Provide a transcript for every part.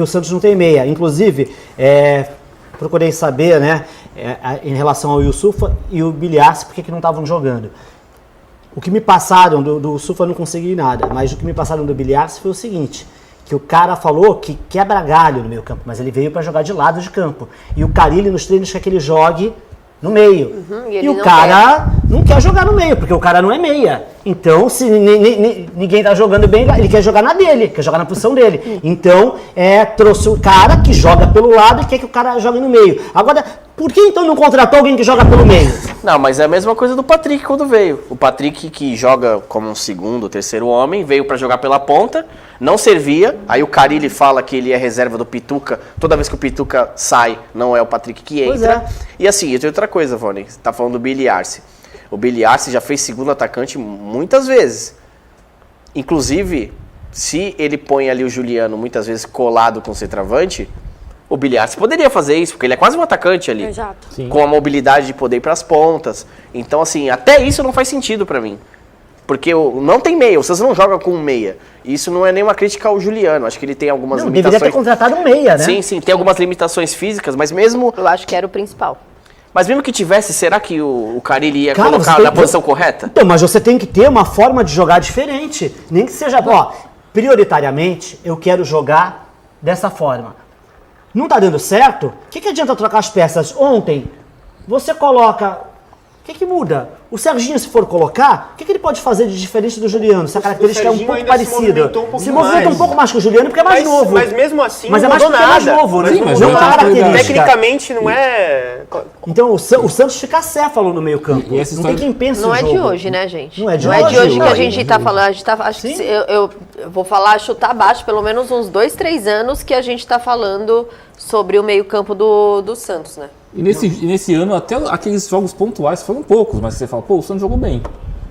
porque o Santos não tem meia. Inclusive, procurei saber, né, em relação ao Yusufa e o Biliassi, por que não estavam jogando. O que me passaram do Yusufa eu não consegui nada, mas o que me passaram do Biliassi foi o seguinte, que o cara falou que quebra galho no meio campo, mas ele veio para jogar de lado de campo. E o Carille nos treinos quer que ele jogue no meio. E o cara não quer jogar no meio, porque o cara não é meia. Então, se ninguém tá jogando bem, ele quer jogar na dele, quer jogar na posição dele. Então, trouxe o cara que joga pelo lado e quer que o cara jogue no meio. Agora, por que então não contratou alguém que joga pelo meio? Não, mas é a mesma coisa do Patrick quando veio. O Patrick, que joga como um segundo, terceiro homem, veio pra jogar pela ponta, não servia. Aí o Carille fala que ele é reserva do Pituca. Toda vez que o Pituca sai, não é o Patrick que entra. E assim, tem outra coisa, Vone. Você tá falando do Biliassi. O Biliassi já fez segundo atacante muitas vezes. Inclusive, se ele põe ali o Juliano muitas vezes colado com o centroavante, o Biliassi poderia fazer isso, porque ele é quase um atacante ali. Exato. Sim. Com a mobilidade de poder ir para as pontas. Então, assim, até isso não faz sentido para mim. Porque não tem meia, vocês não jogam com um meia. Isso não é nenhuma crítica ao Juliano. Acho que ele tem algumas limitações. Deveria ter contratado um meia, né? Sim, tem algumas limitações físicas, mas mesmo... Eu acho que era o principal. Mas mesmo que tivesse, será que o Carille ia colocar na posição correta? Então, mas você tem que ter uma forma de jogar diferente. Nem que seja, prioritariamente, eu quero jogar dessa forma. Não tá dando certo? O que adianta trocar as peças? Ontem, você coloca... O que muda? O Serginho, se for colocar, o que ele pode fazer de diferente do Juliano? Se a característica é um pouco parecida. Se movimenta um pouco mais que o Juliano, porque é mais novo. Mas mesmo assim, mas não mudou nada. É mais novo, né? Não tecnicamente não é... Então, o Santos fica acéfalo no meio campo. Não tem quem pense no jogo. Não é de hoje, né, gente? Não é de hoje que a gente tá falando. A gente tá, acho que eu vou falar, chutar baixo, pelo menos uns 2, 3 anos que a gente tá falando sobre o meio campo do Santos, né? E nesse ano, até aqueles jogos pontuais foram poucos, mas você fala, o Santos jogou bem.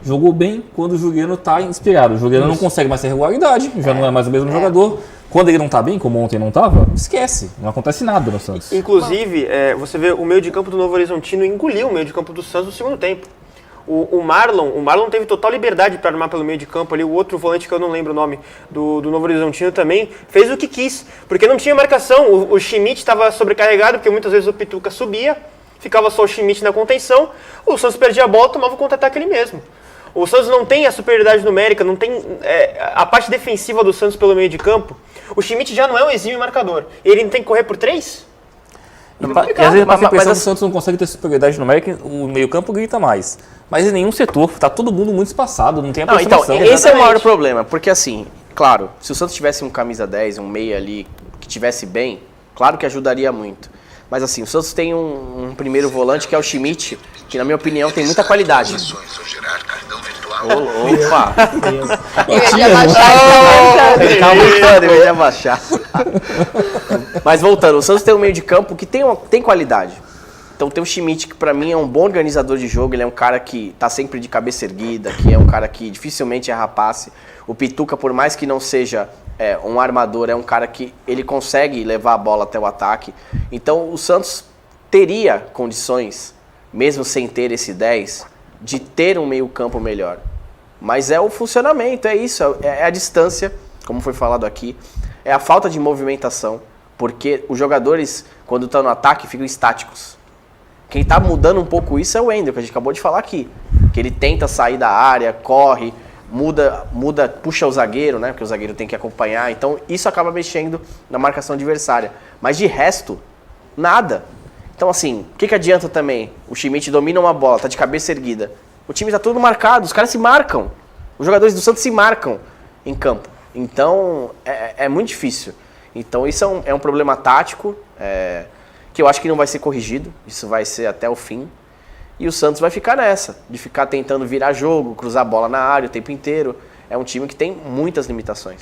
Jogou bem quando o Juliano tá inspirado. O Juliano não consegue mais ter regularidade, já não é mais o mesmo jogador. Quando ele não tá bem, como ontem não tava, esquece. Não acontece nada no Santos. Inclusive, você vê o meio de campo do Novo Horizontino engoliu o meio de campo do Santos no segundo tempo. O Marlon teve total liberdade para armar pelo meio de campo ali. O outro volante, que eu não lembro o nome, do Novo Horizontino também, fez o que quis. Porque não tinha marcação. O Schmidt estava sobrecarregado, porque muitas vezes o Pituca subia, ficava só o Schmidt na contenção. O Santos perdia a bola, tomava o contra-ataque ele mesmo. O Santos não tem a superioridade numérica, não tem a parte defensiva do Santos pelo meio de campo. O Schmidt já não é um exímio marcador. Ele não tem que correr por 3? E às vezes mas o Santos não consegue ter superioridade numérica, o meio-campo grita mais. Mas em nenhum setor, tá todo mundo muito espaçado, não tem aproximação. Então, esse é o maior problema, porque assim, claro, se o Santos tivesse um camisa 10, um meia ali, que tivesse bem, claro que ajudaria muito. Mas assim, o Santos tem um primeiro volante que é o Schmidt, que na minha opinião tem muita qualidade. Opa! Eu ia abaixar ele tava voltando, eu ia abaixar. Mas voltando, o Santos tem um meio de campo que tem qualidade. Então tem o Schmidt, que pra mim é um bom organizador de jogo, ele é um cara que tá sempre de cabeça erguida, que é um cara que dificilmente erra passe. O Pituca, por mais que não seja um armador, é um cara que ele consegue levar a bola até o ataque. Então o Santos teria condições, mesmo sem ter esse 10, de ter um meio campo melhor. Mas é o funcionamento, é isso, é a distância, como foi falado aqui, é a falta de movimentação, porque os jogadores, quando estão no ataque, ficam estáticos. Quem está mudando um pouco isso é o Wendel, que a gente acabou de falar aqui. Que ele tenta sair da área, corre, muda, puxa o zagueiro, né? Porque o zagueiro tem que acompanhar. Então isso acaba mexendo na marcação adversária. Mas de resto, nada. Então assim, o que adianta também? O Schmidt domina uma bola, tá de cabeça erguida. O time tá todo marcado, os caras se marcam. Os jogadores do Santos se marcam em campo. Então é muito difícil. Então isso é um problema tático, que eu acho que não vai ser corrigido, isso vai ser até o fim. E o Santos vai ficar nessa, de ficar tentando virar jogo, cruzar a bola na área o tempo inteiro. É um time que tem muitas limitações.